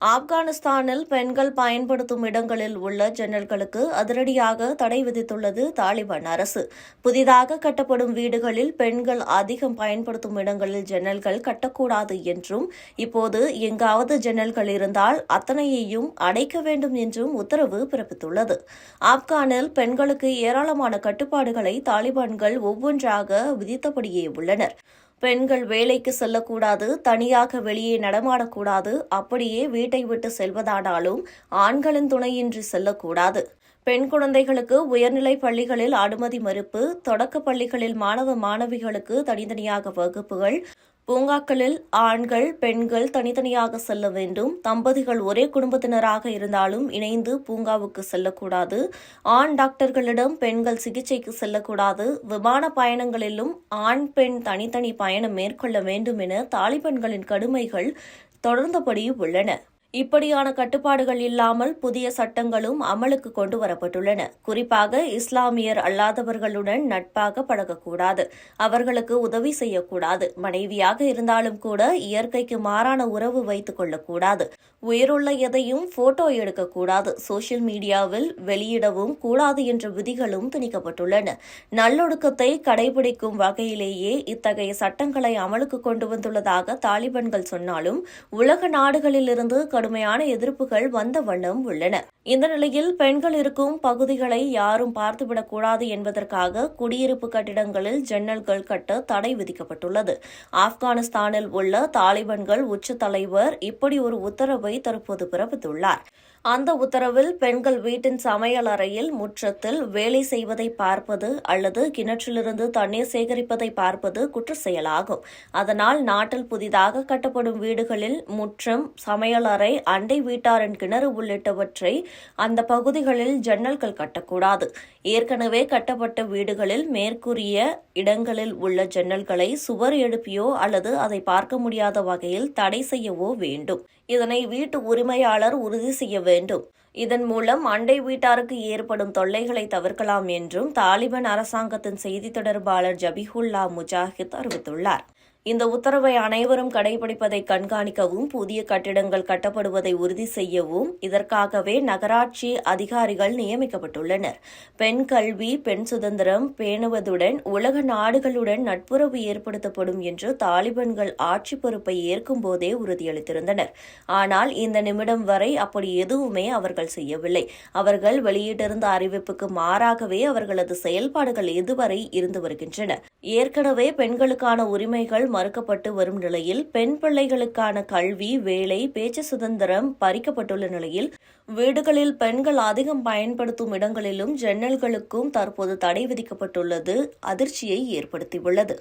ஆப்கானிஸ்தானில் பெண்கள் பயன்படுத்தும் இடங்களில் உள்ள ஜன்னல்களுக்கு அதிரடியாக தடை விதித்துள்ளது தாலிபான் அரசு. புதிதாக கட்டப்படும் வீடுகளில் பெண்கள் அதிகம் பயன்படுத்தும் இடங்களில் ஜன்னல்கள் கட்டக்கூடாது என்றும், இப்போது எங்காவது ஜன்னல்கள் இருந்தால் அத்தனையையும் அடைக்க வேண்டும் என்றும் உத்தரவு பிறப்பித்துள்ளது. ஆப்கானில் பெண்களுக்கு ஏராளமான கட்டுப்பாடுகளை தாலிபான்கள் ஒவ்வொன்றாக விதித்தபடியே உள்ளனர். பெண்கள் வேலைக்கு செல்லக்கூடாது, தனியாக வெளியே நடமாடக்கூடாது, அப்படியே வீட்டை விட்டு செல்வதானாலும் ஆண்களின் துணையின்றி செல்லக்கூடாது. பெண் குழந்தைகளுக்கு உயர்நிலைப் பள்ளிகளில் அனுமதி மறுப்பு, தொடக்கப் பள்ளிகளில் மாணவ மாணவிகளுக்கு தனித்தனியாக வகுப்புகள், பூங்காக்களில் ஆண்கள் பெண்கள் தனித்தனியாக செல்ல வேண்டும், தம்பதிகள் ஒரே குடும்பத்தினராக இருந்தாலும் இணைந்து பூங்காவுக்கு செல்லக்கூடாது, ஆண் டாக்டர்களிடம் பெண்கள் சிகிச்சைக்கு செல்லக்கூடாது, விமான பயணங்களிலும் ஆண் பெண் தனித்தனி பயணம் மேற்கொள்ள வேண்டும் என தாலிபான்களின் கடுமைகள் தொடர்ந்தபடி உள்ளன. இப்படியான கட்டுப்பாடுகள் இல்லாமல் புதிய சட்டங்களும் அமலுக்கு கொண்டு வரப்பட்டுள்ளன. குறிப்பாக இஸ்லாமியர் அல்லாதவர்களுடன் நட்பாக பழகக்கூடாது, அவர்களுக்கு உதவி செய்யக்கூடாது, மனைவியாக இருந்தாலும் கூட இயற்கைக்கு மாறான உறவு வைத்துக் கொள்ளக்கூடாது, உயிருள்ள எதையும் போட்டோ எடுக்கக்கூடாது, சோசியல் மீடியாவில் வெளியிடவும் கூடாது என்ற விதிகளும் திணிக்கப்பட்டுள்ளன. நல்லொழுக்கத்தை கடைபிடிக்கும் வகையிலேயே இத்தகைய சட்டங்களை அமலுக்கு கொண்டு வந்துள்ளதாக தாலிபான்கள் சொன்னாலும் உலக நாடுகளிலிருந்து கடுமையான எதிர்ப்புகள் வந்த வண்ணம் உள்ளன. இந்த நிலையில் பெண்கள் இருக்கும் பகுதிகளை யாரும் பார்த்துவிடக்கூடாது என்பதற்காக குடியிருப்பு கட்டிடங்களில் ஜன்னல்கள் கட்ட தடை விதிக்கப்பட்டுள்ளது. ஆப்கானிஸ்தானில் உள்ள தாலிபான்கள் உச்ச தலைவர் இப்படி ஒரு உத்தரவை தற்போது பிறப்பித்துள்ளார். அந்த உத்தரவில் பெண்கள் வீட்டின் சமையல் அறையில் முற்றத்தில் வேலை செய்வதை பார்ப்பது அல்லது கிணற்றிலிருந்து தண்ணீர் சேகரிப்பதை பார்ப்பது குற்ற செயலாகும். அதனால் நாட்டில் புதிதாக கட்டப்படும் வீடுகளில் முற்றம், சமையல் அறை, அண்டை வீட்டாரின் கிணறு உள்ளிட்டவற்றை அந்த பகுதிகளில் ஜன்னல்கள் கட்டக்கூடாது. ஏற்கனவே கட்டப்பட்ட வீடுகளில் மேற்கூறிய இடங்களில் உள்ள ஜன்னல்களை சுவர் எழுப்பியோ அல்லது அதை பார்க்க முடியாத வகையில் தடை செய்யவோ வேண்டும். இதனை வீட்டு உரிமையாளர் உறுதி செய்ய வேண்டும். இதன் மூலம் அண்டை வீட்டாருக்கு ஏற்படும் தொல்லைகளை தவிர்க்கலாம் என்றும் தாலிபான் அரசாங்கத்தின் செய்தி தொடர்பாளர் ஜபிஹுல்லா முஜாஹித் அறிவித்துள்ளார். இந்த உத்தரவை அனைவரும் கடைபிடிப்பதை கண்காணிக்கவும், புதிய கட்டிடங்கள் கட்டப்படுவதை உறுதி செய்யவும் இதற்காகவே நகராட்சி அதிகாரிகள் நியமிக்கப்பட்டுள்ளனர். பெண் கல்வி, பெண் சுதந்திரம் பேணுவதுடன் உலக நாடுகளுடன் நட்புறவு ஏற்படுத்தப்படும் என்று தாலிபான்கள் ஆட்சி பொறுப்பை ஏற்கும் போதே உறுதியளித்திருந்தனர். ஆனால் இந்த நிமிடம் வரை அப்படி எதுவுமே அவர்கள் செய்யவில்லை. அவர்கள் வெளியிட்டிருந்த அறிவிப்புக்கு மாறாகவே அவர்களது செயல்பாடுகள் இதுவரை இருந்து வருகின்றன. ஏற்கனவே பெண்களுக்கான உரிமைகள் மறுக்கப்பட்டு வரும் நிலையில் பெண் பிள்ளைகளுக்கான கல்வி, வேலை, பேச்சு சுதந்திரம் பறிக்கப்பட்டுள்ள நிலையில் வீடுகளில் பெண்கள் அதிகம் பயன்படுத்தும் இடங்களிலும் ஜன்னல்களுக்கும் தற்போது தடை விதிக்கப்பட்டுள்ளது அதிர்ச்சியை ஏற்படுத்தியுள்ளது.